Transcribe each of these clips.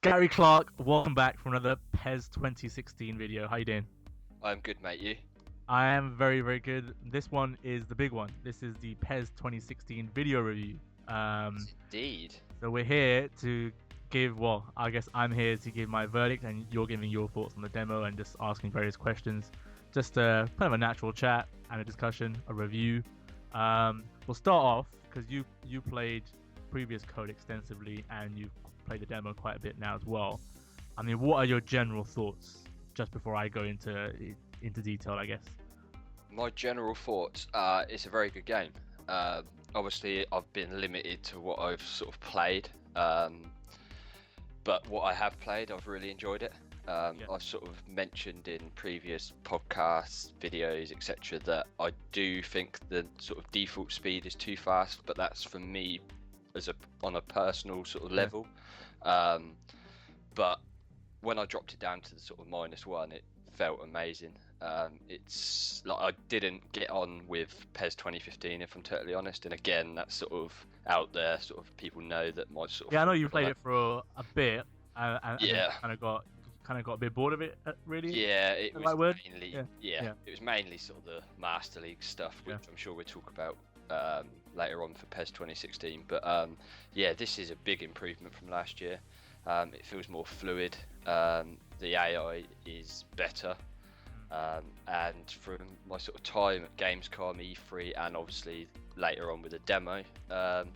Gary Clark, welcome back for another PES 2016 video. How you doing? I'm good, mate. You? I am very, very good. This one is the big one. This is the PES 2016 video review. Indeed. So we're here to give, well, I guess I'm here to give my verdict and you're giving your thoughts on the demo and just asking various questions. Just kind of a natural chat and a discussion, a review. We'll start off because you played previous code extensively and you've played the demo quite a bit now as well. I mean, what are your general thoughts just before I go into detail, I guess? My general thoughts, it's a very good game. Obviously, I've been limited to what I've sort of played, but what I have played, I've really enjoyed it. I've sort of mentioned in previous podcasts, videos, etc., that I do think the sort of default speed is too fast, but that's for me on a personal sort of level. But when I dropped it down to the sort of -1, it felt amazing. It's like I didn't get on with PES 2015, if I'm totally honest. And again, that's sort of out there. Sort of people know that my sort of. Yeah, I know you played it for a bit, and yeah, kind of got a bit bored of it, really. Yeah, it was mainly. Yeah, it was mainly sort of the Master League stuff, which I'm sure we'll talk about later on for PES 2016. But yeah, this is a big improvement from last year. It feels more fluid. The AI is better. And from my sort of time at Gamescom, E3, and obviously later on with the demo, I've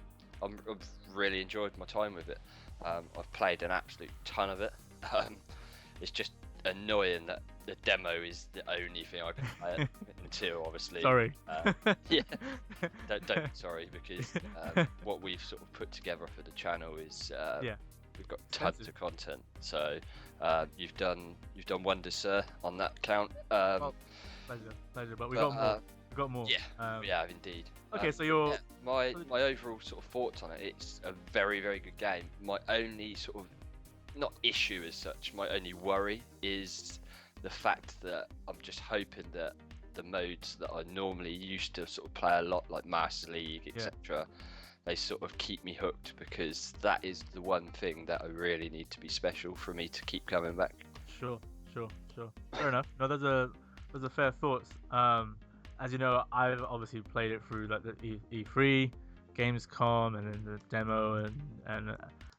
really enjoyed my time with it. I've played an absolute ton of it. It's just annoying that the demo is the only thing I can play until, obviously. Sorry. Yeah. Don't sorry, because what we've sort of put together for the channel is we've got tons of content. So you've done wonders, sir, on that count. Well, pleasure. But we got more. We got more. Yeah, we have indeed. Okay, so your my overall sort of thoughts on it. It's a very, very good game. My only sort of not issue as such. My only worry is the fact that I'm just hoping that the modes that I normally used to sort of play a lot, like Master League, etc., they sort of keep me hooked, because that is the one thing that I really need to be special for me to keep coming back. Sure. Fair enough. No, those are fair thoughts. As you know, I've obviously played it through like the E3, Gamescom, and then the demo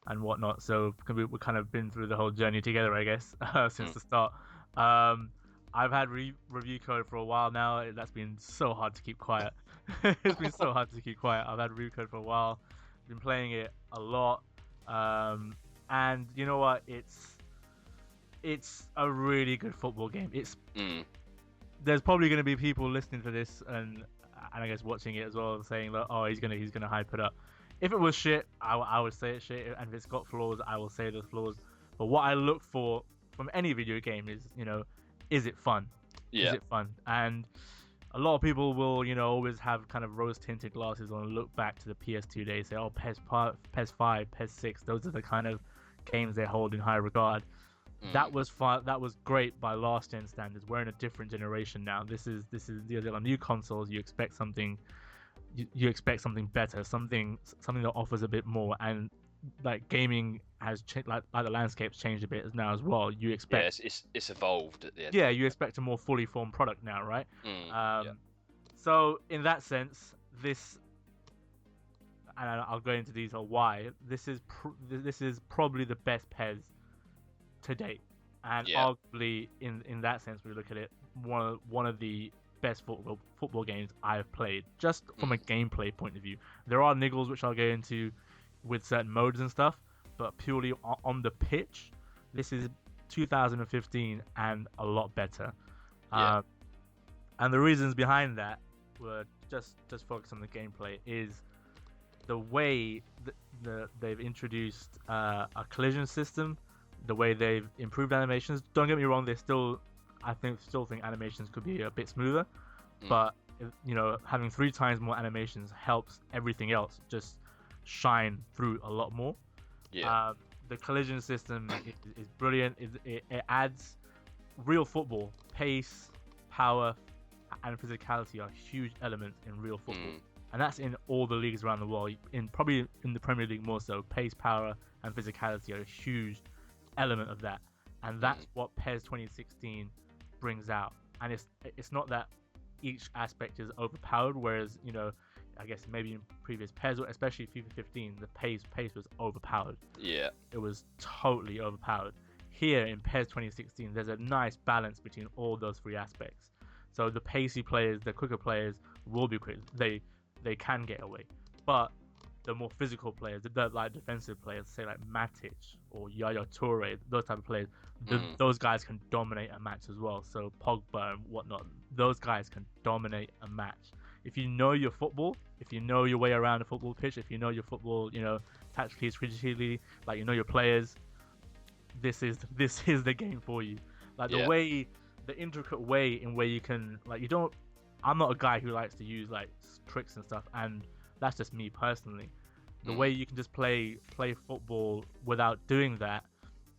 and whatnot. So we've kind of been through the whole journey together, I guess, since the start. I've had review code for a while now. That's been so hard to keep quiet. It's been so hard to keep quiet. I've had review code for a while. Been playing it a lot. And you know what? It's a really good football game. There's probably going to be people listening to this and I guess watching it as well, saying that, oh, he's gonna hype it up. If it was shit, I would say it's shit, and if it's got flaws, I will say there's flaws. But what I look for from any video game is, is it fun? Yeah. Is it fun? And a lot of people will, always have kind of rose-tinted glasses on and look back to the PS2 days, say, oh, PES 5, PES 6, those are the kind of games they hold in high regard. That was fun. That was great by last gen standards. We're in a different generation now. This is on new consoles. You expect something. You expect something better, something that offers a bit more, and like gaming has changed, like the landscape's changed a bit now as well. You expect it's evolved at the end. Yeah, you expect a more fully formed product now, right? So in that sense, this, and I'll go into detail why this is probably the best PES to date, and arguably in that sense, we look at it, one of the best football games I've played, just from a gameplay point of view. There are niggles which I'll get into with certain modes and stuff, but purely on the pitch, this is 2015 and a lot better. And the reasons behind that were just focus on the gameplay, is the way they've introduced a collision system, the way they've improved animations. Don't get me wrong, I still think animations could be a bit smoother, but having 3 times more animations helps everything else just shine through a lot more. The collision system is brilliant. It adds real football. Pace, power, and physicality are huge elements in real football, and that's in all the leagues around the world. Probably in the Premier League more so. Pace, power, and physicality are huge element of that, and that's what PES 2016 brings out. And it's not that each aspect is overpowered, whereas I guess maybe in previous PES, especially FIFA 15, the pace was overpowered. Yeah. It was totally overpowered. Here in PES 2016, there's a nice balance between all those three aspects. So the pacey players, the quicker players will be quick. They can get away, but the more physical players, the like defensive players, say like Matic or Yaya Toure, those type of players, those guys can dominate a match as well. So Pogba and whatnot, those guys can dominate a match. If you know your football, if you know your way around a football pitch, if you know your football, tactically, strategically, like your players, this is the game for you. Like the intricate way in where you can, like, I'm not a guy who likes to use like tricks and stuff, and that's just me personally. The way you can just play football without doing that,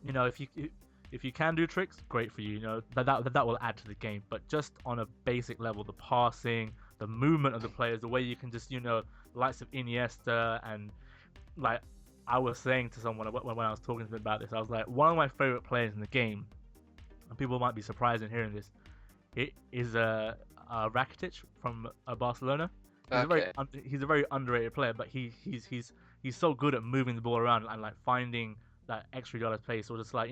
if you can do tricks, great for you. That will add to the game. But just on a basic level, the passing, the movement of the players, the way you can just the likes of Iniesta, and like I was saying to someone when I was talking to them about this, I was like, one of my favorite players in the game, and people might be surprised in hearing this, it is Rakitic from Barcelona. He's a very underrated player, but he's so good at moving the ball around and like finding that extra yard of space, or just like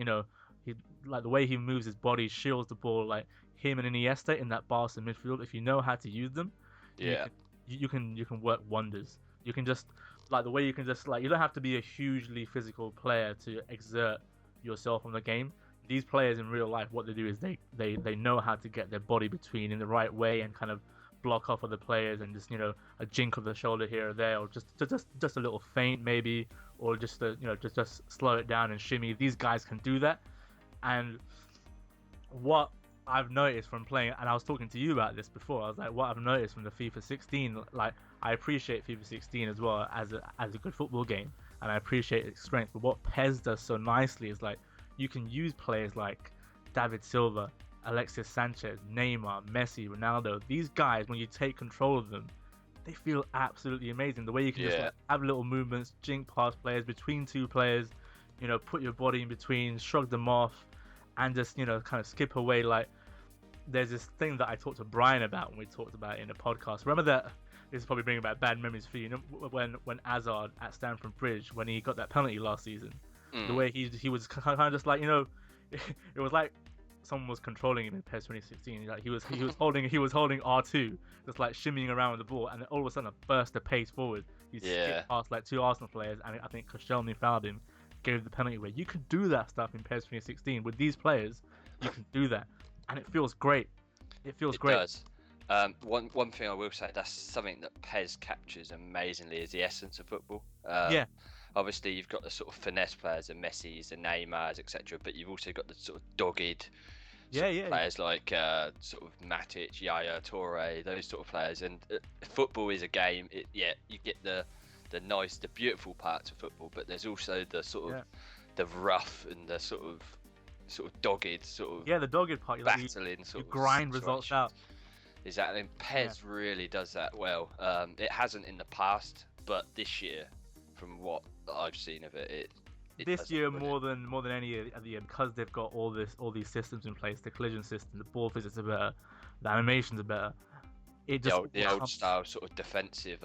he, like the way he moves his body, shields the ball, like him and Iniesta in that Barca midfield. If you know how to use them, you can work wonders. You can just like the way you can just like, you don't have to be a hugely physical player to exert yourself on the game. These players in real life, what they do is they know how to get their body between in the right way and kind of block off other players, and just a jink of the shoulder here or there, or just a little feint maybe, or just just slow it down and shimmy. These guys can do that. And what I've noticed from playing, and I was talking to you about this before, I was like, what I've noticed from the FIFA 16, like I appreciate FIFA 16 as well as a good football game, and I appreciate its strength, but what PES does so nicely is like you can use players like David Silva, Alexis Sanchez, Neymar, Messi, Ronaldo. These guys, when you take control of them, they feel absolutely amazing. The way you can just like, have little movements, jink past players, between two players, put your body in between, shrug them off, and just kind of skip away. Like there's this thing that I talked to Brian about when we talked about it in a podcast. Remember that? This is probably bringing back bad memories for you. When Hazard at Stamford Bridge, when he got that penalty last season, the way he was kind of just like it was like someone was controlling him in PES 2016. Like he was holding R2, just like shimmying around with the ball, and then all of a sudden a burst of pace forward. He skipped past like two Arsenal players, and I think Koscielny fouled him, gave the penalty away. You can do that stuff in PES 2016 with these players. You can do that, and it feels great. It great. Does. One thing I will say, that's something that PES captures amazingly, is the essence of football. Obviously, you've got the sort of finesse players, the Messis, the Neymars, etc. But you've also got the sort of dogged players like sort of Matic, Yaya Toure, those sort of players. And football is a game. You get the beautiful parts of football, but there's also the sort of the rough and the sort of dogged the dogged part. Battling you grind results out. Exactly. And PES really does that well. It hasn't in the past, but this year, from what I've seen of it, this year more than any other year, because they've got all these systems in place. The collision system, the ball physics are better, the animations are better. It just the old style sort of defensive,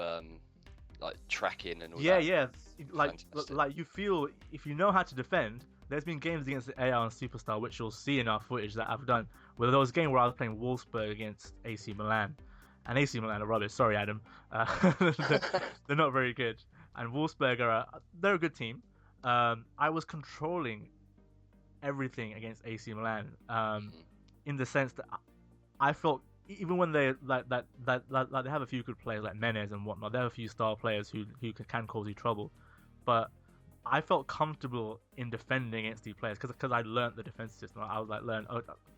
like tracking and all that. Yeah. Like you feel, if you know how to defend. There's been games against the AR and Superstar, which you'll see in our footage that I've done. Where there was a game where I was playing Wolfsburg against AC Milan, and AC Milan are rubbish. Sorry, Adam. They're not very good. And Wolfsburg they're a good team. I was controlling everything against AC Milan, in the sense that I felt, even when they like they have a few good players like Menez and whatnot, they have a few star players who can cause you trouble, but I felt comfortable in defending against these players because I learned the defense system. I was like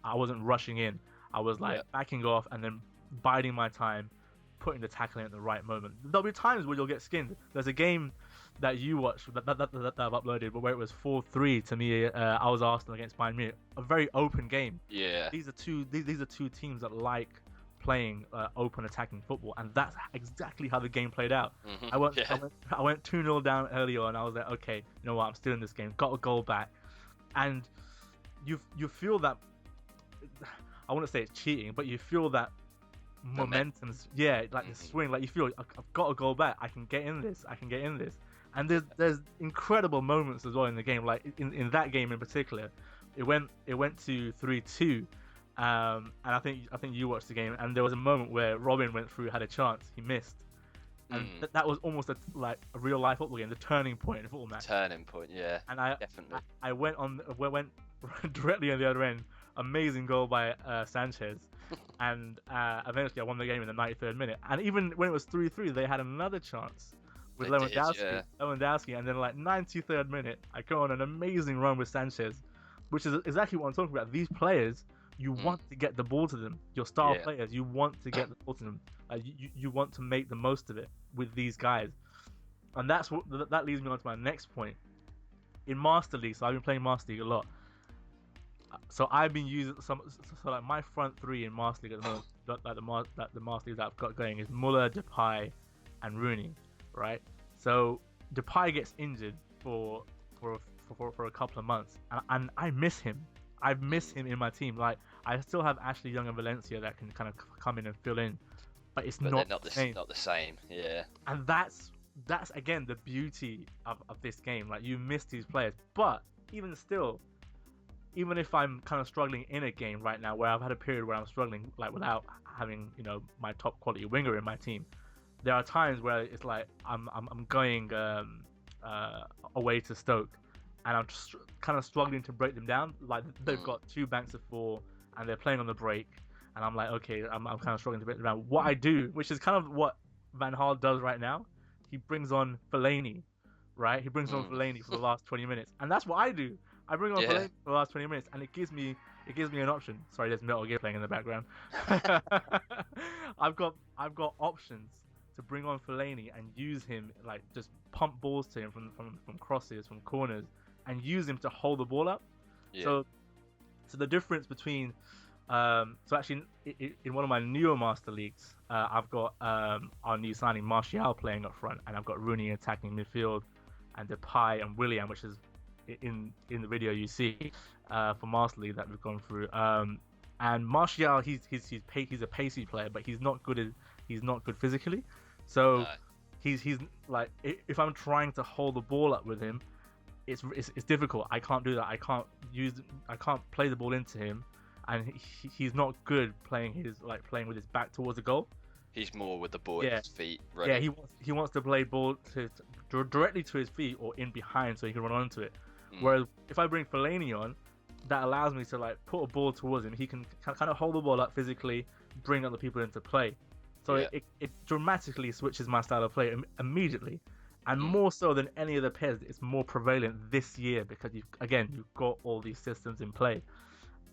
I wasn't rushing in. I was like backing off and then biding my time, putting the tackle in at the right moment. There'll be times where you'll get skinned. There's a game that you watched that I've uploaded, but where it was 4-3 to me. I was Arsenal against Bayern Munich, a very open game. Yeah. These are two teams that like playing open attacking football, and that's exactly how the game played out. I went 2-0 down early on. I was like, okay, you know what, I'm still in this game, got a goal back, and you feel that. I wouldn't say it's cheating, but you feel that momentum's like the swing, like you feel I've got to go back. I can get in this. And there's incredible moments as well in the game. Like in that game in particular, it went to 3-2, and I think you watched the game, and there was a moment where Robin went through, had a chance, he missed, and that was almost a real life football game, the turning point in a football match. Turning point, yeah. And I went directly on the other end. Amazing goal by Sanchez, and eventually I won the game in the 93rd minute. And even when it was 3-3, they had another chance with Lewandowski, and then 93rd minute, I go on an amazing run with Sanchez, which is exactly what I'm talking about. These players, you want to get the ball to them. Your star players, you want to get the ball to them. You want to make the most of it with these guys, and that leads me on to my next point. In Master League, so I've been playing Master League a lot. So I've been using my front three in Master League at the moment, the Master League that I've got going is Muller, Depay, and Rooney, right? So Depay gets injured for a couple of months, and I miss him. I've missed him in my team. Like, I still have Ashley Young and Valencia that can kind of come in and fill in, but not the same. Not the same, yeah. And that's again the beauty of this game. Like, you miss these players, but even still, even if I'm kind of struggling in a game right now, where I've had a period where I'm struggling, like, without having, my top quality winger in my team, there are times where it's like I'm going away to Stoke, and I'm just kind of struggling to break them down. Like, they've got 2 banks of 4, and they're playing on the break, and I'm like, okay, I'm kind of struggling to break them down. What I do, which is kind of what Van Gaal does right now, he brings on Fellaini, right? He brings on Fellaini for the last 20 minutes, and that's what I do. I bring on Fellaini for the last 20 minutes, and it gives me an option. Sorry, there's Metal Gear playing in the background. I've got options to bring on Fellaini and use him, like, just pump balls to him from crosses, from corners, and use him to hold the ball up. Yeah. So the difference between so actually in one of my newer Master Leagues, I've got our new signing Martial playing up front, and I've got Rooney attacking midfield, and Depay and Willian, which is in the video you see for Master League that we've gone through. And Martial, he's a pacey player, but he's not good physically. So he's like, if I'm trying to hold the ball up with him, it's difficult. I can't do that. I can't play the ball into him, and he's not good playing with his back towards the goal. He's more with the ball at his feet. Ready. Yeah, he wants to play ball directly to his feet or in behind so he can run onto it. Whereas if I bring Fellaini on, that allows me to, like, put a ball towards him. He can kind of hold the ball up physically, bring other people into play. So it dramatically switches my style of play immediately. And more so than any of the PES, it's more prevalent this year because you've got all these systems in play.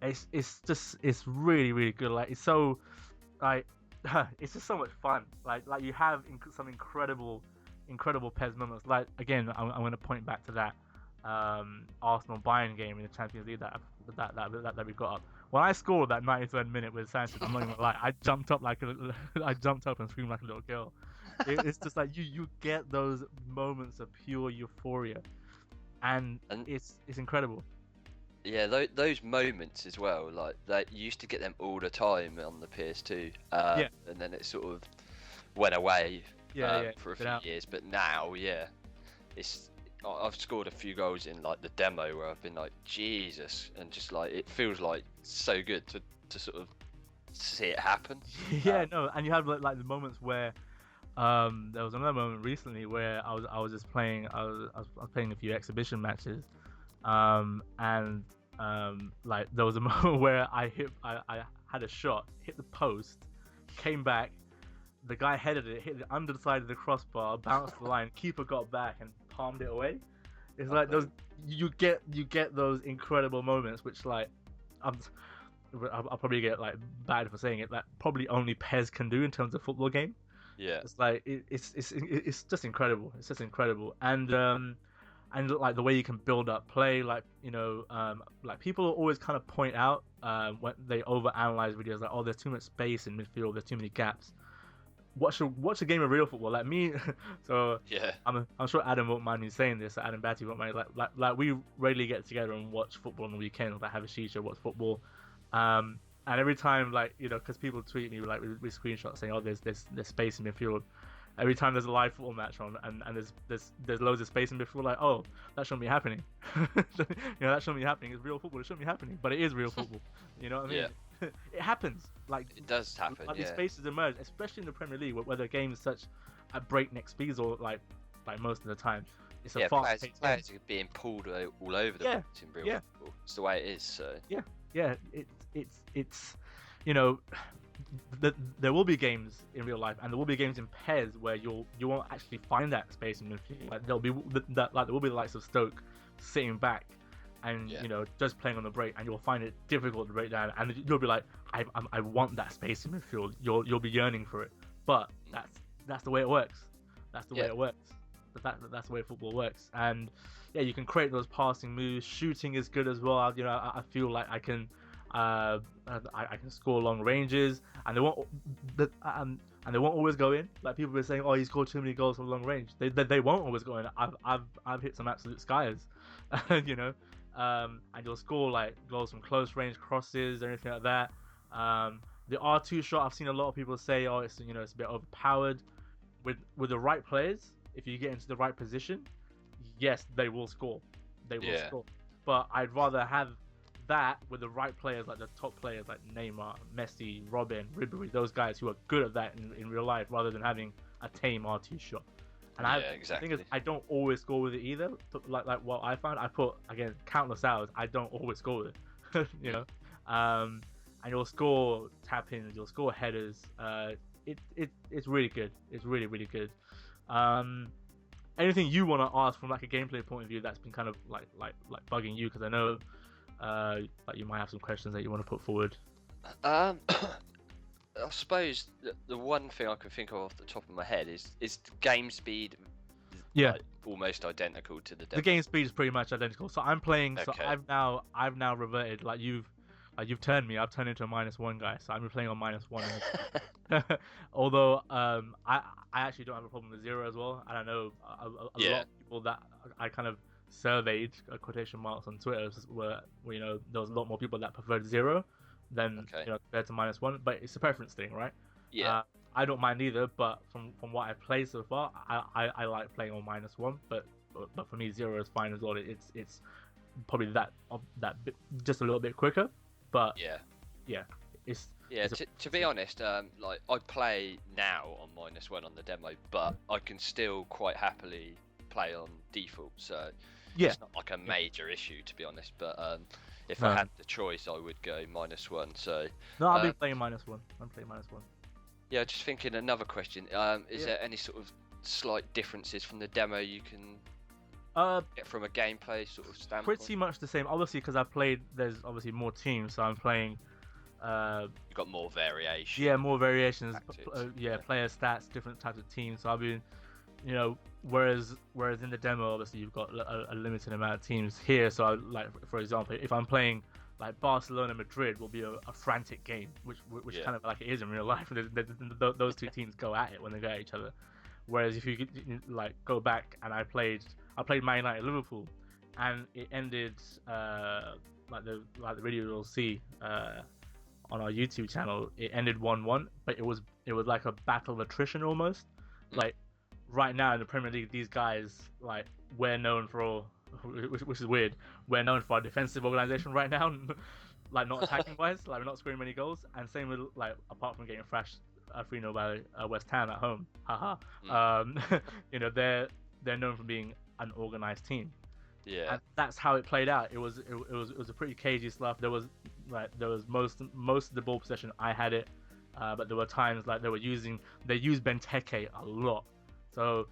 It's really, really good. Like, it's so, like, it's just so much fun. Like you have some incredible PES moments. Like, again, I'm going to point back to that Arsenal Bayern game in the Champions League that we got up. When I scored that 93rd minute with Sanchez, I'm not even gonna lie, I jumped up and screamed like a little girl. It's just like you get those moments of pure euphoria, and it's incredible. Yeah, those moments as well, like, that you used to get them all the time on the PS2, and then it sort of went away for a few years. But now, I've scored a few goals in, like, the demo where I've been like, Jesus, and just, like, it feels like so good to sort of see it happen. And you have like the moments where there was another moment recently where I was just playing. I was playing a few exhibition matches, and like, there was a moment where I had a shot, hit the post, came back, the guy headed it, hit the underside of the crossbar, bounced the line, keeper got back and palmed it away. It's like those you get those incredible moments, which, like, I'll probably get, like, bad for saying it, that probably only PES can do in terms of football game. Yeah, it's like it's just incredible. It's just incredible, and like the way you can build up play, like, like, people always kind of point out when they overanalyze videos, like, oh, there's too much space in midfield, there's too many gaps. watch a game of real football like me. So Yeah. I'm sure Adam won't mind me saying this. Adam Batty won't mind. Like we regularly get together and watch football on the weekend. Like have a shisha, watch football. And every time, like, because people tweet me like with screenshots saying, "Oh, there's space in midfield." Every time there's a live football match on and there's loads of space in midfield, like, oh, that shouldn't be happening. That shouldn't be happening. It's real football. It shouldn't be happening, but it is real football. You know what I mean? Yeah. It happens. Like it does happen. Like these spaces emerge, especially in the Premier League, where the game is such at breakneck speeds, or like most of the time, it's a fast paced. Players are being pulled all over the place in real football. It's the way it is. So yeah, it's there will be games in real life, and there will be games in PES where you won't actually find that space in midfield. Like there will be the likes of Stoke sitting back and just playing on the break, and you'll find it difficult to break down, and you'll be like, I want that space in midfield. You'll be yearning for it, but that's the way it works. That's the way it works. That's the way football works, and you can create those passing moves. Shooting is good as well. I feel like I can score long ranges, and they won't always go in. Like people were saying, oh, he scored too many goals from long range. They won't always go in. I've hit some absolute skies, and you'll score like goals from close range crosses or anything like that. The R2 shot, I've seen a lot of people say, oh, it's it's a bit overpowered. With the right players, if you get into the right position, yes, they will score. They will score. But I'd rather have that with the right players, like the top players like Neymar, Messi, Robin, Ribery, those guys who are good at that in real life, rather than having a tame R2 shot. And exactly. The thing is, I don't always score with it either. Like what I found, I put again countless hours. I don't always score with it, and you'll score tap-ins, you'll score headers. It's really good. It's really really good. Anything you want to ask from like a gameplay point of view that's been kind of like bugging you? Because I know like you might have some questions that you want to put forward. I suppose the one thing I can think of off the top of my head is game speed. Like, almost identical to the demo. The game speed is pretty much identical. So I'm playing. Okay. So I've now reverted. Like you've turned me. I've turned into a -1 guy. So I'm playing on -1. Although I actually don't have a problem with 0 as well. And I know a lot of people that I kind of surveyed quotation marks on Twitter where there was a lot more people that preferred 0 than compared to -1. But it's a preference thing, right? Yeah. I don't mind either. But from what I've played so far, I like playing on -1. But for me, 0 is fine as well. It's probably that bit, just a little bit quicker. But to be honest, like I play now on -1 on the demo, but I can still quite happily play on default. So it's not like a major issue, to be honest. But if I had the choice, I would go -1. So no, I'll be playing -1. I'm playing -1. Yeah, just thinking another question. Is there any sort of slight differences from the demo you can get from a gameplay sort of standpoint? Pretty much the same. Obviously, because I've played, there's obviously more teams, so I'm playing. You've got more variation. Yeah, more variations. Player stats, different types of teams. So I've been, whereas in the demo, obviously you've got a limited amount of teams here. So like, for example, if I'm playing like Barcelona Madrid, will be a frantic game, which kind of like it is in real life. Those two teams go at it when they go at each other. Whereas if you like go back and I played Man United Liverpool, and it ended like the video you'll see on our YouTube channel. It ended 1-1, but it was like a battle of attrition almost. Like right now in the Premier League, these guys, like, we're known for, which is weird, we're known for our defensive organization right now, like not attacking wise, like we're not scoring many goals, and same with like apart from getting thrashed 3-0 by West Ham at home, they're known for being an organized team. Yeah, and that's how it played out. It was a pretty cagey stuff. There was most of the ball possession, I had it, but there were times like they used Benteke a lot. So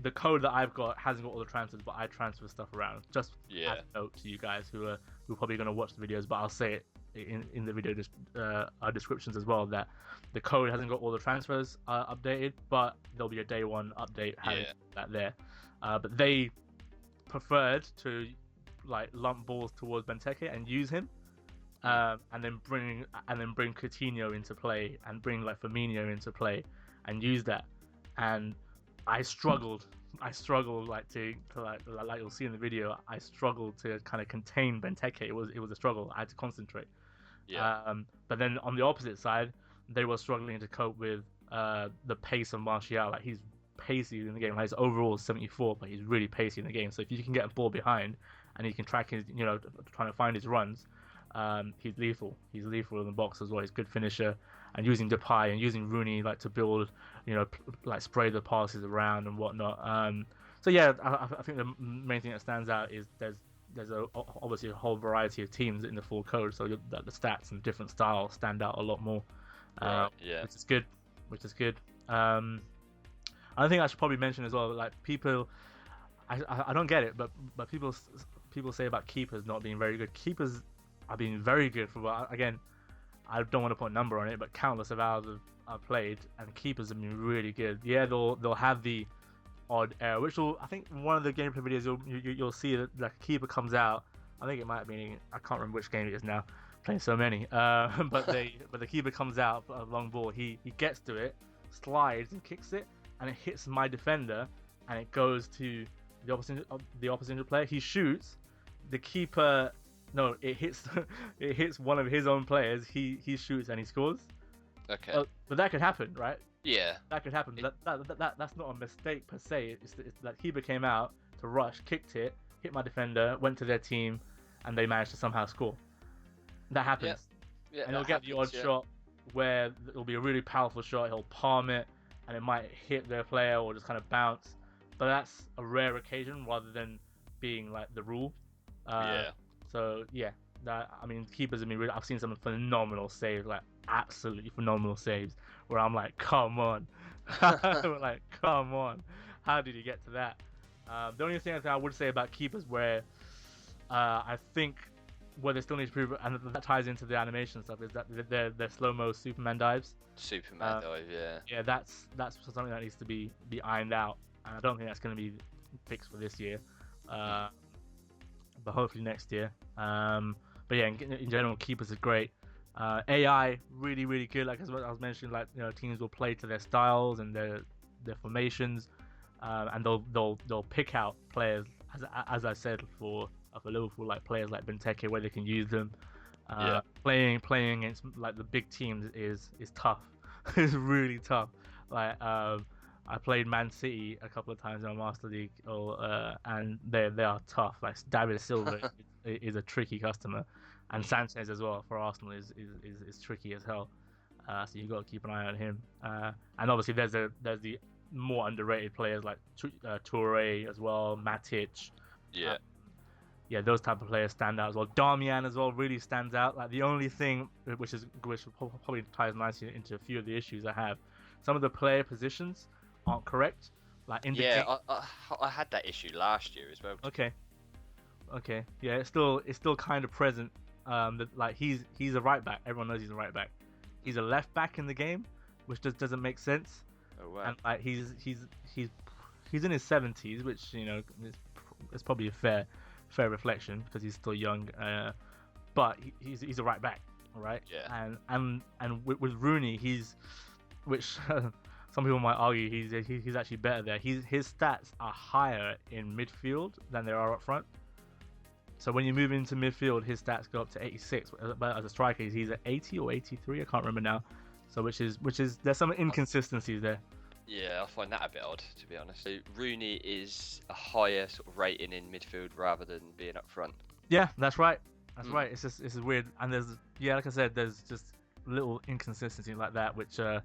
the code that I've got hasn't got all the transfers, but I transfer stuff around. Just as a note to you guys who are probably going to watch the videos, but I'll say it in the video descriptions as well, that the code hasn't got all the transfers updated, but there'll be a day one update having that there. But they preferred to like lump balls towards Benteke and use him, and then bring Coutinho into play and bring like Firmino into play, and use that. And I struggled. I struggled like you'll see in the video. I struggled to kind of contain Benteke. It was a struggle. I had to concentrate. Yeah. But then on the opposite side, they were struggling to cope with the pace of Martial. Like, he's pacey in the game. Like, his overall is 74, but he's really pacey in the game. So if you can get a ball behind and he can track his, trying to find his runs, he's lethal. He's lethal in the box as well. He's a good finisher. And using Depay and using Rooney like to build, like spray the passes around and whatnot. So yeah, I think the main thing that stands out is there's obviously a whole variety of teams in the full code, so the stats and different styles stand out a lot more, yeah. which is good. I think I should probably mention as well, like, people, I don't get it, but people say about keepers not being very good. Keepers are being very good for, again, I don't want to put a number on it, but countless of hours I've played, and keepers have been really good. Yeah, they'll have the odd error, which will, I think, one of the gameplay videos you'll see that the keeper comes out. I think it might be, I can't remember which game it is now, playing so many. But the keeper comes out a long ball. He gets to it, slides and kicks it, and it hits my defender, and it goes to the opposite player. He shoots, the keeper. No, it hits one of his own players. He shoots and he scores. Okay. But that could happen, right? Yeah. That could happen. That's not a mistake per se. It's that keeper came out to rush, kicked it, hit my defender, went to their team, and they managed to somehow score. That happens. Yeah, and he'll get the odd shot where it'll be a really powerful shot. He'll palm it, and it might hit their player or just kind of bounce. But that's a rare occasion rather than being like the rule. So yeah, keepers have been really. I've seen some phenomenal saves, like absolutely phenomenal saves, where I'm like, come on, like, come on, how did he get to that? The only thing I would say about keepers where I think where they still need to prove, and that ties into the animation stuff, is that their slow-mo Superman dives. Superman dive, yeah. Yeah, that's something that needs to be ironed out, and I don't think that's going to be fixed for this year. But hopefully next year. But yeah, in general, keepers are great. AI really, really good. Like, as I was mentioning, like, teams will play to their styles and their formations, and they'll pick out players, as I said, for Liverpool, like players like Benteke, where they can use them. Playing against like the big teams is tough. It's really tough. Like, I played Man City a couple of times in my Master League, and they are tough. Like, David Silva is a tricky customer, and Sanchez as well for Arsenal is tricky as hell. So you got to keep an eye on him. And obviously there's the more underrated players like Toure as well, Matic. Yeah, those type of players stand out as well. Darmian as well really stands out. Like, the only thing which probably ties nicely into a few of the issues I have, some of the player positions aren't correct. Like, in the game. I had that issue last year as well. Okay. Yeah, it's still kind of present. Like, he's a right back. Everyone knows he's a right back. He's a left back in the game, which just doesn't make sense. Oh wow. And like, he's in his 70s, which is probably a fair reflection because he's still young. But he's a right back, right? Yeah. And with Rooney, which some people might argue he's actually better there. His stats are higher in midfield than they are up front. So when you move into midfield, his stats go up to 86. But as a striker, he's at 80 or 83. I can't remember now. So which is there's some inconsistencies there. Yeah, I find that a bit odd, to be honest. So Rooney is a higher sort of rating in midfield rather than being up front. Yeah, that's right. That's right. It's weird, and like I said, there's just little inconsistencies like that, which are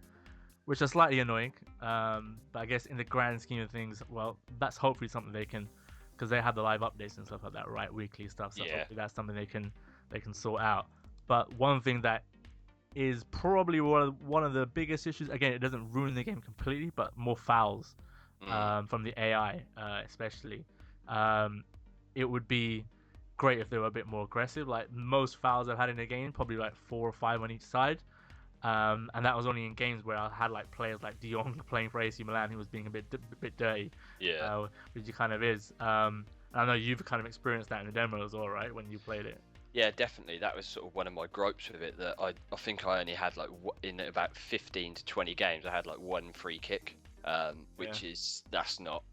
slightly annoying. But I guess in the grand scheme of things, well, that's hopefully something they can, because they have the live updates and stuff like that, right? Weekly stuff. So hopefully that's something they can sort out. But one thing that is probably one of the biggest issues. Again, it doesn't ruin the game completely, but more fouls from the AI, especially. It would be great if they were a bit more aggressive. Like, most fouls I've had in a game, probably like 4 or 5 on each side. And that was only in games where I had like players like De Jong playing for AC Milan, who was being a bit dirty. Yeah. Which he kind of is. And I know you've kind of experienced that in the demo as well, right? When you played it. Yeah, definitely. That was sort of one of my gripes with it. That I think I only had like in about 15 to 20 games, I had like one free kick, which is that's not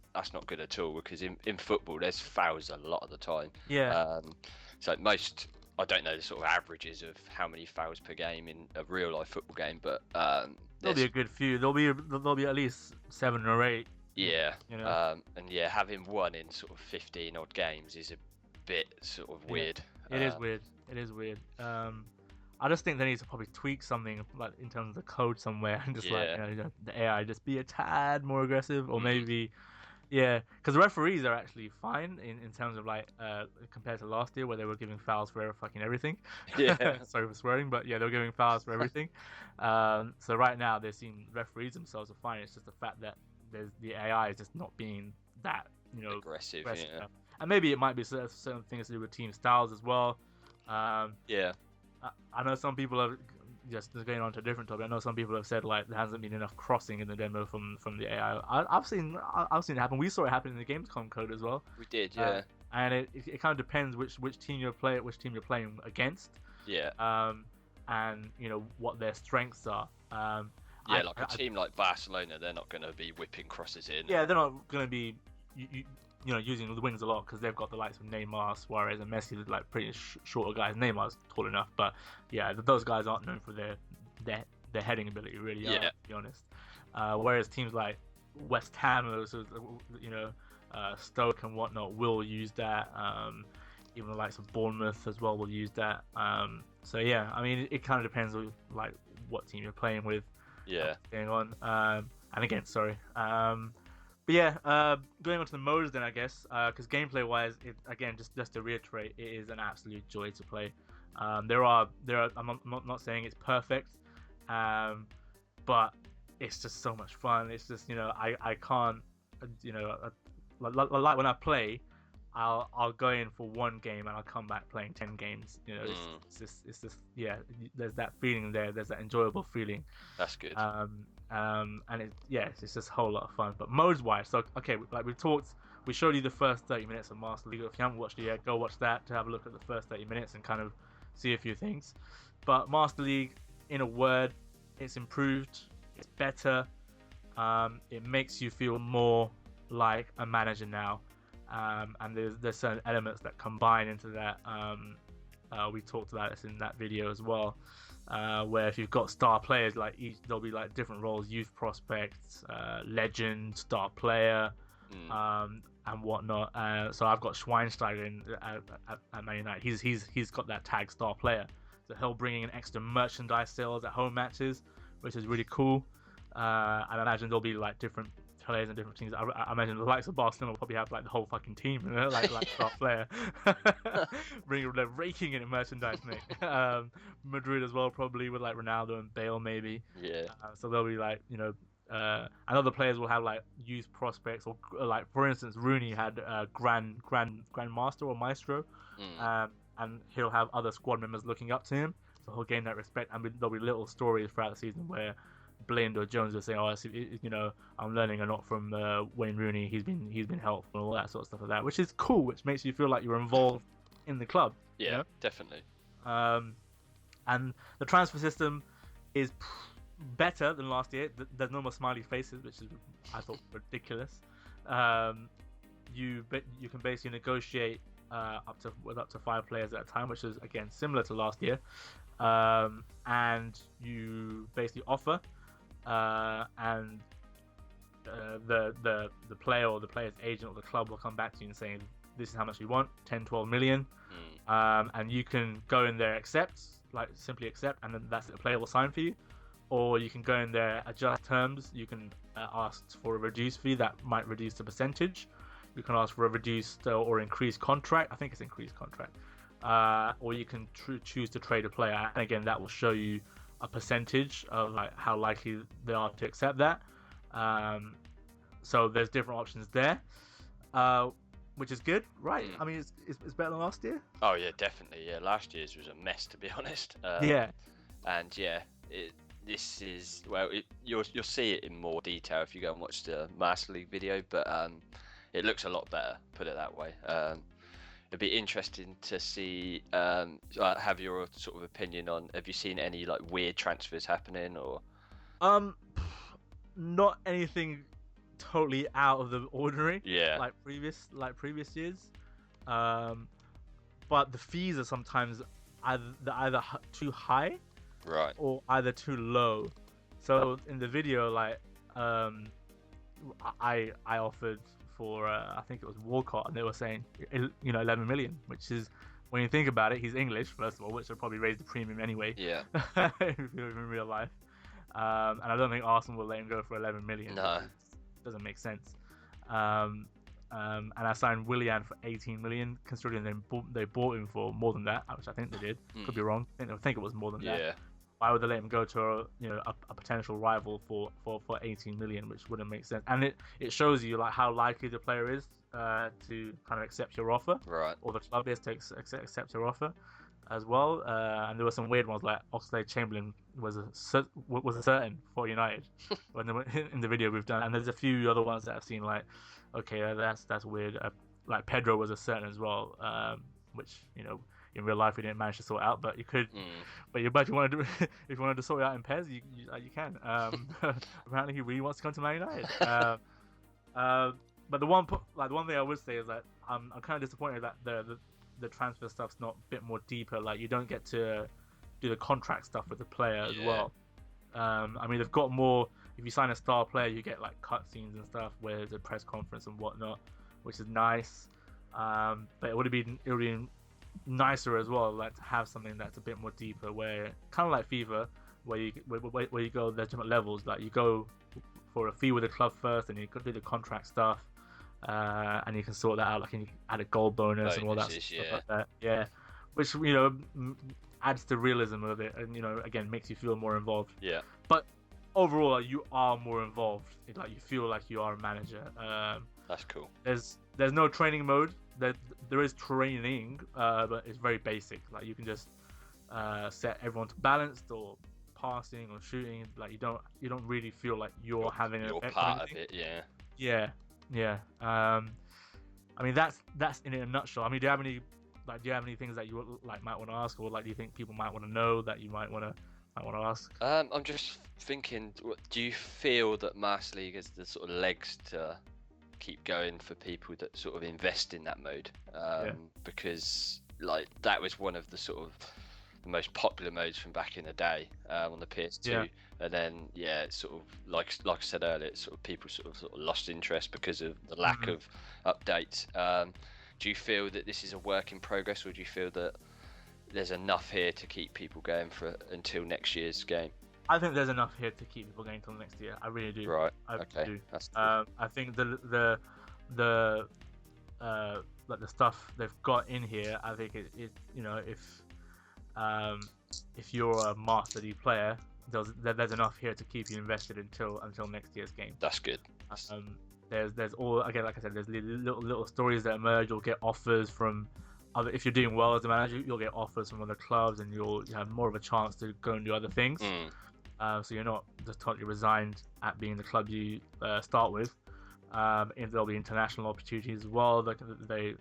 good at all, because in football there's fouls a lot of the time. Yeah. So most, I don't know the sort of averages of how many fouls per game in a real life football game, but There'll be a good few. There'll be at least 7 or 8. yeah, You know. and yeah, having one in sort of 15 odd games is a bit sort of weird. It is weird. It is weird. I just think they need to probably tweak something like in terms of the code somewhere, and just like the AI just be a tad more aggressive, or maybe because the referees are actually fine in terms of like compared to last year where they were giving fouls for fucking everything. Yeah. Sorry for swearing, but yeah, they were giving fouls for everything. So right now they're seeing referees themselves are fine. It's just the fact that the AI is just not being that aggressive. Yeah. And maybe it might be certain things to do with team styles as well. Yeah. I know some people have just going on to a different topic. I know some people have said like there hasn't been enough crossing in the demo from the AI. I've seen it happen. We saw it happen in the Gamescom code as well. We did, yeah. And it kind of depends which team you're playing against. Yeah. And what their strengths are. Yeah, like a team like Barcelona, they're not going to be whipping crosses in. Yeah, they're not going to be using the wings a lot, because they've got the likes of Neymar, Suarez, and Messi, like pretty shorter guys. Neymar's tall enough, but yeah, those guys aren't known for their heading ability, really. To be honest. Whereas teams like West Ham, Stoke and whatnot will use that. Even the likes of Bournemouth as well will use that. So yeah, I mean, it kind of depends on like what team you're playing with. Yeah. Going on. And again, sorry. But yeah, going on to the modes then, I guess, because gameplay wise, again, just to reiterate, it is an absolute joy to play. There are. I'm not saying it's perfect, but it's just so much fun. It's just I can't like when I play, I'll go in for one game and I'll come back playing 10 games. It's just there's that feeling there. There's that enjoyable feeling. That's good. And it's just a whole lot of fun. But modes wise, so okay, like we showed you the first 30 minutes of Master League. If you haven't watched it yet, go watch that to have a look at the first 30 minutes and kind of see a few things. But Master League, in a word, it's improved. It's better. It makes you feel more like a manager now. And there's certain elements that combine into that. We talked about this in that video as well, where if you've got star players, like there'll be like different roles: youth prospects, legend, star player, and whatnot. So I've got Schweinsteiger at Man United. He's got that tag star player, so he'll bring in extra merchandise sales at home matches, which is really cool. And I imagine there'll be like different players and different teams. I imagine the likes of Barcelona will probably have like the whole fucking team, like star player. They're raking in merchandise, mate. Madrid as well, probably with like Ronaldo and Bale, maybe. Yeah. So they'll be like, and other players will have like youth prospects, or like for instance, Rooney had Grandmaster or Maestro, and he'll have other squad members looking up to him, so he'll gain that respect. And there'll be little stories throughout the season where Blind or Jones will say, I'm learning a lot from Wayne Rooney. He's been helpful and all that sort of stuff like that, which is cool. Which makes you feel like you're involved in the club. Yeah, definitely. And the transfer system is better than last year. There's no more smiley faces, which is I thought ridiculous. You can basically negotiate up to 5 players at a time, which is again similar to last year. And you basically offer. And the player or the player's agent or the club will come back to you and saying, this is how much you want, 10, 12 million. And you can go in there, simply accept, and then that's it, the player will sign for you. Or you can go in there, adjust terms. You can ask for a reduced fee that might reduce the percentage. You can ask for a reduced or increased contract. I think it's increased contract. Or you can choose to trade a player, and again that will show you a percentage of like how likely they are to accept that. So there's different options there, which is good, right? I mean, it's better than last year. Oh yeah, definitely. Yeah, last year's was a mess, to be honest. And this is you'll see it in more detail if you go and watch the Master League video, but it looks a lot better, put it that way. it'd be interesting to see, have your sort of opinion on. Have you seen any like weird transfers happening or? Not anything totally out of the ordinary. Yeah. Like previous years. But the fees are sometimes either too high, Right. or either too low. So in the video, like, I offered for I think it was Walcott, and they were saying 11 million, which is, when you think about it, he's English first of all, which will probably raise the premium anyway. Yeah. in real life, and I don't think Arsenal will let him go for 11 million. No. It doesn't make sense. And I signed Willian for 18 million, considering they bought him for more than that, which I think they did. Could be wrong. I think it was more than that. Yeah. Why would they let him go to a potential rival for 18 million, which wouldn't make sense? And it shows you like how likely the player is to kind of accept your offer, Right. or the club is to accept your offer as well. And there were some weird ones, like Oxlade-Chamberlain was a certain for United when they were in the video we've done, and there's a few other ones that I've seen like, okay, that's weird. Like Pedro was a certain as well, which in real life we didn't manage to sort out, but you could. But if you wanted to, if you wanted to sort it out in PES, you can. Apparently, he really wants to come to Man United. But the one thing I would say is that I'm kind of disappointed that the transfer stuff's not a bit more deeper. Like, you don't get to do the contract stuff with the player as well. I mean, they've got more. If you sign a star player, you get like cutscenes and stuff where there's a press conference and whatnot, which is nice. But it would have been nicer as well, like to have something that's a bit more deeper, where kind of like FIFA, where you go, there's different levels. Like, you go for a fee with the club first, and you could do the contract stuff, and you can sort that out. Like, you add a goal bonus and all that stuff like that. Yeah, which adds to realism of it, and again makes you feel more involved. Yeah. But overall, you are more involved. Like, you feel like you are a manager. That's cool. There's no training mode. There is training, but it's very basic. Like, you can just set everyone to balanced or passing or shooting. Like, you don't really feel like you're having an effect part on of it. Yeah. I mean, that's in a nutshell. I mean, do you have any things that you might want to ask, or do you think people might want to know that you might want to ask? I'm just thinking, do you feel that Master League has the sort of legs to keep going for people that sort of invest in that mode? Because like that was one of the sort of the most popular modes from back in the day on the PS2, and then it's sort of like I said earlier, it's sort of people sort of lost interest because of the lack of updates. Do you feel that this is a work in progress, or do you feel that there's enough here to keep people going until next year's game? I think there's enough here to keep people going until next year. I really do. Right. I okay. do. That's cool. I think the like the stuff they've got in here, I think if you're a Master League player, there's enough here to keep you invested until next year's game. That's good. There's all, again, like I said, there's little stories that emerge. You'll get offers from other, if you're doing well as a manager, you'll get offers from other clubs, and you have more of a chance to go and do other things. So you're not just totally resigned at being the club you start with. And there'll be international opportunities as well. They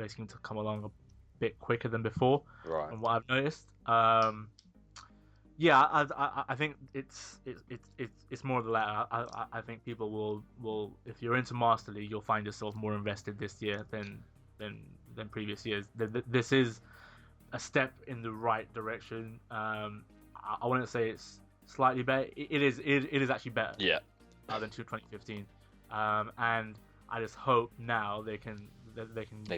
seem to come along a bit quicker than before, right? From what I've noticed. I think it's more of the latter. I think people will if you're into Master League, you'll find yourself more invested this year than previous years. This is a step in the right direction. I wouldn't say it's slightly better. It is actually better. Yeah. Than 2015. And I just hope now they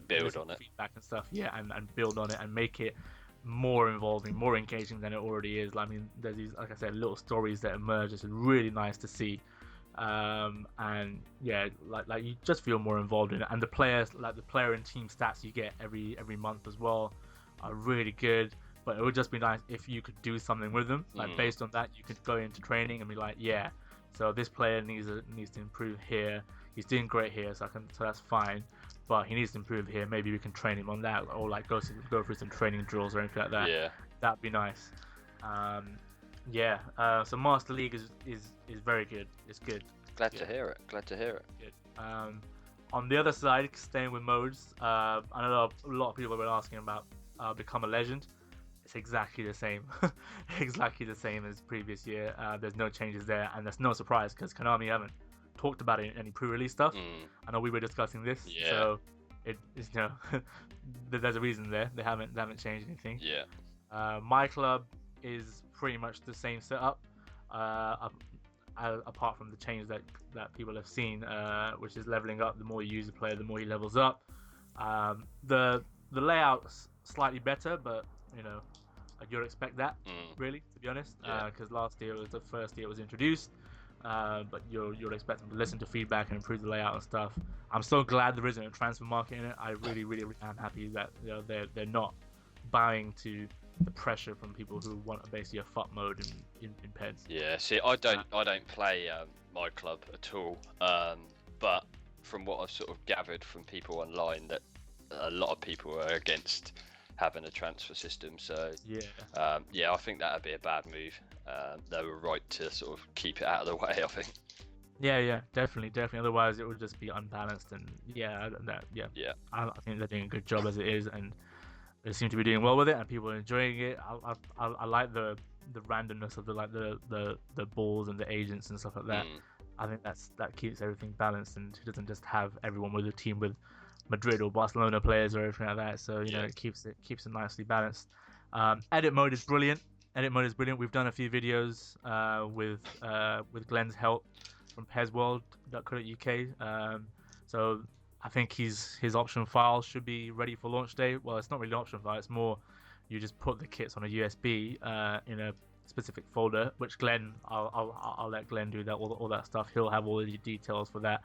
build on it, feedback and stuff, and build on it and make it more involving, more engaging than it already is. I mean, there's these, like I said, little stories that emerge. It's really nice to see, and like you just feel more involved in it. And the players, like the player and team stats you get every month as well, are really good. But it would just be nice if you could do something with them, like based on that, you could go into training and be like, so this player needs to improve here. He's doing great here, so that's fine. But he needs to improve here. Maybe we can train him on that, or like go through some training drills or anything like that. Yeah, that'd be nice. So Master League is very good. It's good. Glad to hear it. Good. On the other side, staying with modes, I know a lot of people have been asking about Become a Legend. It's exactly the same, exactly the same as previous year. There's no changes there, and that's no surprise because Konami haven't talked about it in any pre-release stuff. I know we were discussing this, so it is there's a reason there. They haven't changed anything. My club is pretty much the same setup, apart from the change that people have seen, which is leveling up. The more you use the player, the more he levels up. The layout's slightly better, but you'd expect that, really, to be honest, because last year was the first year it was introduced. But you'll expect them to listen to feedback and improve the layout and stuff. I'm so glad there isn't a transfer market in it. I really, really am happy that they're not bowing to the pressure from people who want basically a FUT mode in PES. Yeah, see, I don't play my club at all. But from what I've sort of gathered from people online, that a lot of people are against having a transfer system. So I think that'd be a bad move. They were right to sort of keep it out of the way, I think. Yeah, definitely. Otherwise, it would just be unbalanced, and I think they're doing a good job as it is, and they seem to be doing well with it, and people are enjoying it. I like the randomness of the balls and the agents and stuff like that. I think that keeps everything balanced, and it doesn't just have everyone with a team with Madrid or Barcelona players or everything like that. So it keeps it nicely balanced. Edit mode is brilliant. We've done a few videos with Glenn's help from PESworld.co.uk. So I think his option file should be ready for launch day. Well, it's not really an option file. It's more you just put the kits on a USB in a specific folder, which Glenn, I'll let Glenn do that, all that stuff. He'll have all the details for that.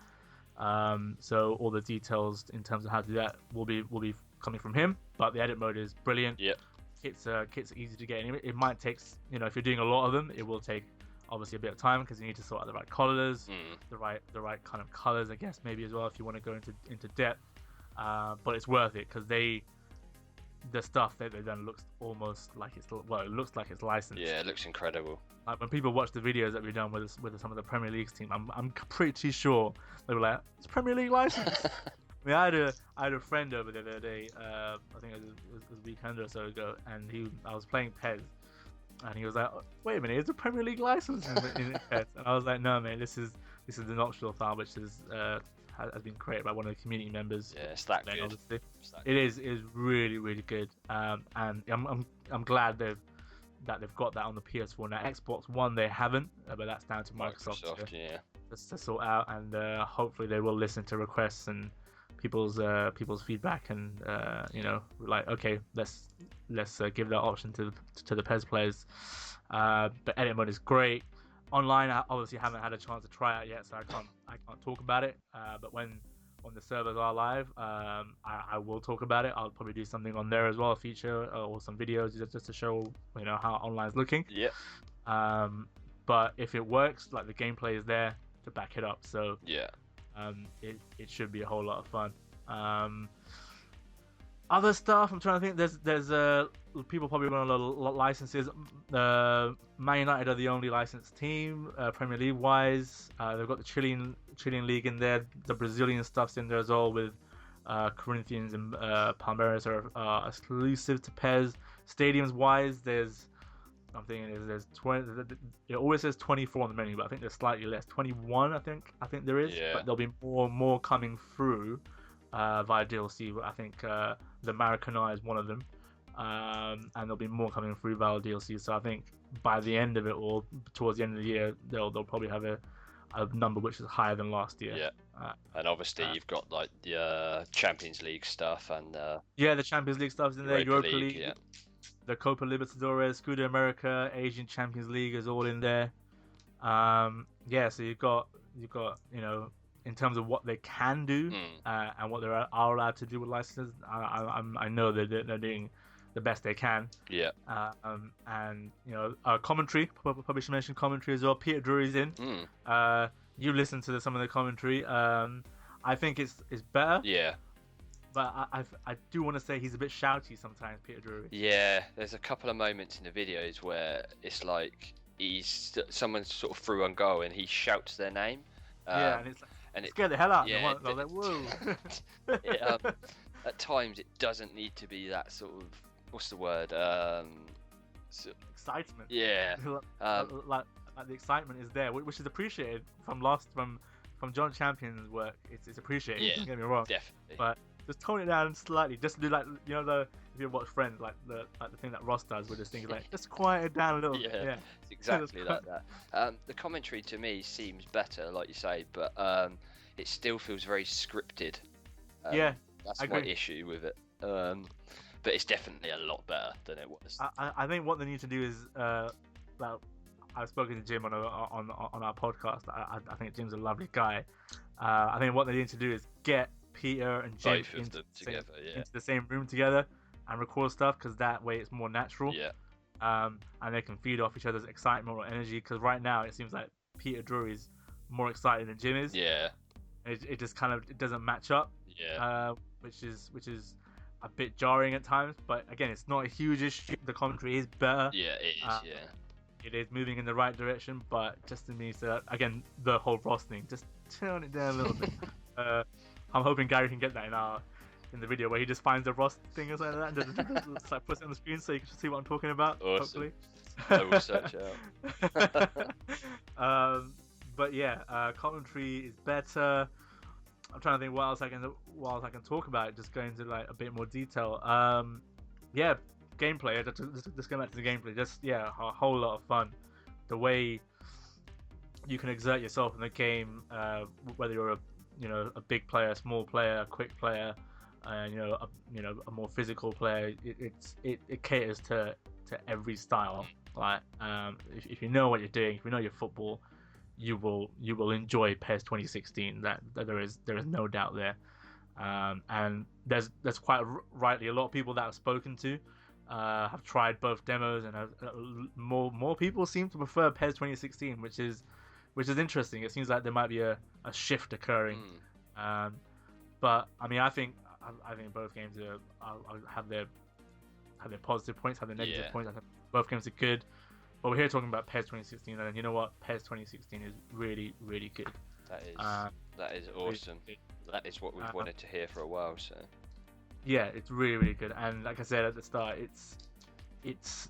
So all the details in terms of how to do that will be coming from him. But the edit mode is brilliant. Yeah. Kits are easy to get. It might take, if you're doing a lot of them, it will take obviously a bit of time because you need to sort out the right colors, the right kind of colors, I guess, maybe as well, if you want to go into depth. But it's worth it because the stuff that they've done looks almost like it looks like it's licensed. Yeah, it looks incredible. Like when people watch the videos that we've done with some of the Premier League's team, I'm pretty sure they were like, it's Premier League license. I mean, I had a friend over the other day, I think it was a weekend or so ago, and I was playing PES, and he was like, oh, wait a minute, it's a Premier League license in PES. And I was like, no, man, this is the optional file, which has been created by one of the community members. Yeah, it's that good. Obviously. It is really, really good. And I'm glad that they've got that on the PS4 now. Xbox One they haven't, but that's down to Microsoft to sort out, and hopefully they will listen to requests and people's feedback, and like, okay, let's give that option to the PES players. But edit mode is great. Online, I obviously haven't had a chance to try it yet, so I can't talk about it. But when the servers are live, I will talk about it. I'll probably do something on there as well, a feature or some videos just to show how online's looking. Yeah. But if it works, like, the gameplay is there to back it up. So it should be a whole lot of fun. Other stuff, I'm trying to think. There's people probably want a lot of licenses. Man United are the only licensed team, Premier League wise. They've got the Chilean league in there. The Brazilian stuff's in there as well, with Corinthians and Palmeiras are exclusive to PES. Stadiums wise, there's 20. It always says 24 on the menu, but I think there's slightly less. 21, I think there is. Yeah. But there'll be more coming through via DLC. I think the Maracana is one of them, and there'll be more coming through via DLC. So I think by the end of it, or towards the end of the year, they'll probably have a number which is higher than last year. Yeah. And obviously you've got like the Champions League stuff and the Champions League stuff's in there. Europa League, yeah. The Copa Libertadores, Scudo America, Asian Champions League is all in there. So you've got in terms of what they can do and what they are allowed to do with licenses. I know that they're doing the best they can. Yeah. And commentary, probably should mention commentary as well. Peter Drury's in. You listen to some of the commentary. I think it's better. Yeah. But I do want to say he's a bit shouty sometimes, Peter Drury. Yeah, there's a couple of moments in the videos where it's like someone's sort of through on goal and he shouts their name. And it's like, and it scared the hell out of me. yeah, I was like, whoa. at times it doesn't need to be that sort of, what's the word? Excitement. Yeah. Like the excitement is there, which is appreciated from John Champion's work. It's appreciated. Yeah, Don't get me wrong. definitely. But just tone it down slightly. Just do like, you know, if you watch Friends, like the thing that Ross does with this thing, like just quiet it down a little bit. Yeah, it's exactly like that. The commentary to me seems better, like you say, but it still feels very scripted. Yeah, that's my issue with it. But it's definitely a lot better than it was. I think what they need to do is like, I've spoken to Jim on our podcast. I think Jim's a lovely guy. I think what they need to do is get Peter and Jim into the same room together and record stuff, because that way it's more natural. Yeah. And they can feed off each other's excitement or energy. Because right now it seems like Peter Drury's more excited than Jim is. Yeah. It just kind of doesn't match up. Yeah. Which is a bit jarring at times, but again, it's not a huge issue. The commentary is better. Yeah, it is. It is moving in the right direction, but just to me, so again, the whole Ross thing, just tone it down a little bit. I'm hoping Gary can get that in the video where he just finds the Ross thing or something like that and just like puts it on the screen so you can see what I'm talking about. Awesome. Hopefully. I will search out. But yeah, commentary is better. I'm trying to think what else I can talk about. Just go into like a bit more detail. Yeah, gameplay. Just going back to the gameplay. Just a whole lot of fun. The way you can exert yourself in the game, whether you're a big player, a small player, a quick player, a more physical player. It caters to every style. Like if you know what you're doing, if you know your football, you will enjoy PES 2016. That there is no doubt there. And there's quite rightly a lot of people that I've spoken to have tried both demos, and more people seem to prefer PES 2016, which is interesting. It seems like there might be a shift occurring. But I mean, I think both games have their positive points, have their negative points. I think both games are good. But we're here talking about PES 2016, and you know what? PES 2016 is really, really good. That is awesome. That is what we've wanted to hear for a while. So yeah, it's really, really good. And like I said at the start, it's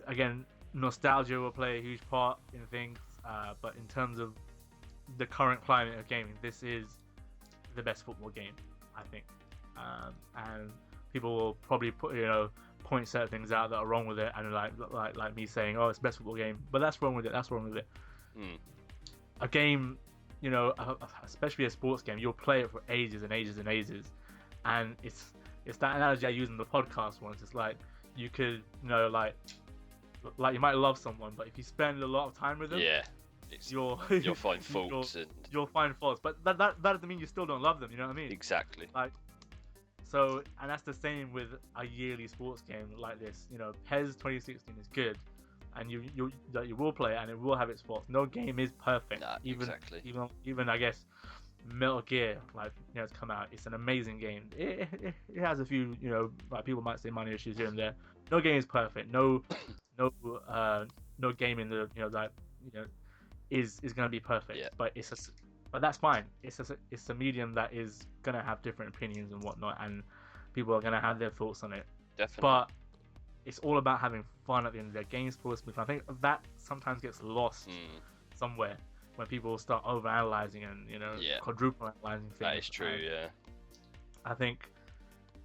again, nostalgia will play a huge part in things. But in terms of the current climate of gaming, this is the best football game, I think. And people will probably point certain things out that are wrong with it, and like me saying, oh, it's the best football game, but that's wrong with it. A game, especially a sports game, you'll play it for ages and ages and ages, and it's that analogy I use in the podcast once. It's like you could like you might love someone, but if you spend a lot of time with them, you'll find faults. You'll find faults, but that doesn't mean you still don't love them. You know what I mean? Exactly. So, and that's the same with a yearly sports game like this. PES 2016 is good, and you will play it, and it will have its faults. No game is perfect. Even I guess Metal Gear, it's come out. It's an amazing game. It has a few, like people might say minor issues here and there. No game is perfect. No game in the is gonna be perfect. Yeah. But that's fine. It's a medium that is gonna have different opinions and whatnot, and people are gonna have their thoughts on it. Definitely. But it's all about having fun at the end of the day. Game's supposed to be fun. I think that sometimes gets lost somewhere when people start over-analyzing and quadruple analyzing things. That is true. Yeah. I think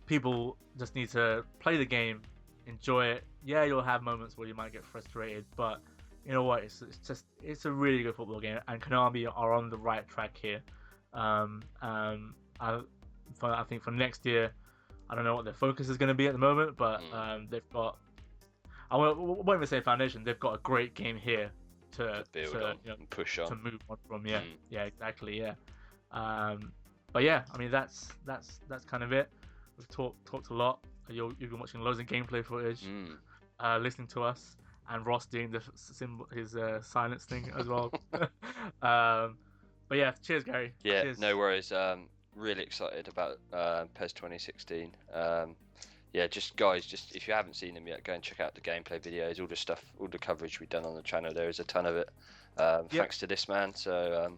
people just need to play the game, enjoy it. Yeah, you'll have moments where you might get frustrated, but you know what? It's a really good football game, and Konami are on the right track here. I think for next year, I don't know what their focus is going to be at the moment, but they've got. I won't even say foundation. They've got a great game here to build on, and push on, to move on from. Yeah, exactly. Yeah. But yeah, I mean that's kind of it. We've talked a lot. You've been watching loads of gameplay footage, listening to us. And Ross doing his silence thing as well. But yeah, cheers, Gary. Yeah, cheers. No worries. Really excited about PES 2016. Just if you haven't seen them yet, go and check out the gameplay videos, all the coverage we've done on the channel. There is a ton of it. Thanks to this man. So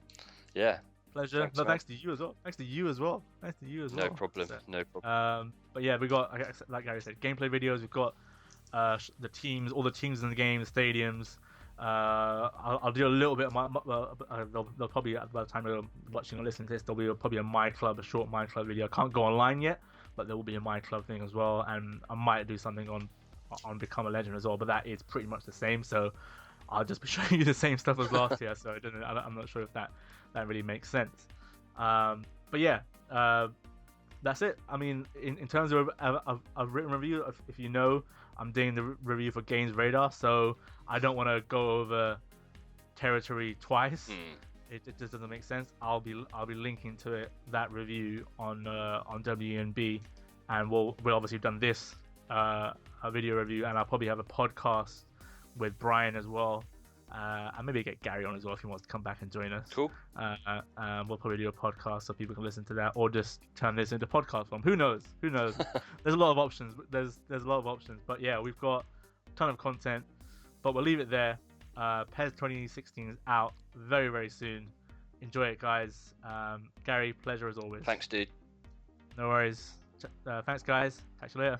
Pleasure. Thanks, No, man. thanks to you as well. Thanks to you as well. No problem. So, No problem. but yeah, we got, like Gary said, gameplay videos. We've got the teams, all the teams in the game, the stadiums. I'll do a little bit of they'll probably, by the time you're watching or listening to this, there'll be probably a short My Club video. I can't go online yet, but there will be a My Club thing as well, and I might do something on Become a Legend as well. But that is pretty much the same, so I'll just be showing you the same stuff as last year. So I'm not sure if that really makes sense. But yeah, that's it. I mean, in terms of a written review, if you know, I'm doing the review for Games Radar, so I don't want to go over territory twice. It just doesn't make sense. I'll be linking to that review on WNB, and we'll obviously done this a video review, and I'll probably have a podcast with Brian as well. And maybe get Gary on as well if he wants to come back and join us. Cool. We'll probably do a podcast so people can listen to that, or just turn this into podcast form. Who knows? There's a lot of options. There's a lot of options. But yeah, we've got a ton of content. But we'll leave it there. PES 2016 is out very, very soon. Enjoy it, guys. Gary, pleasure as always. Thanks, dude. No worries. Thanks, guys. Catch you later.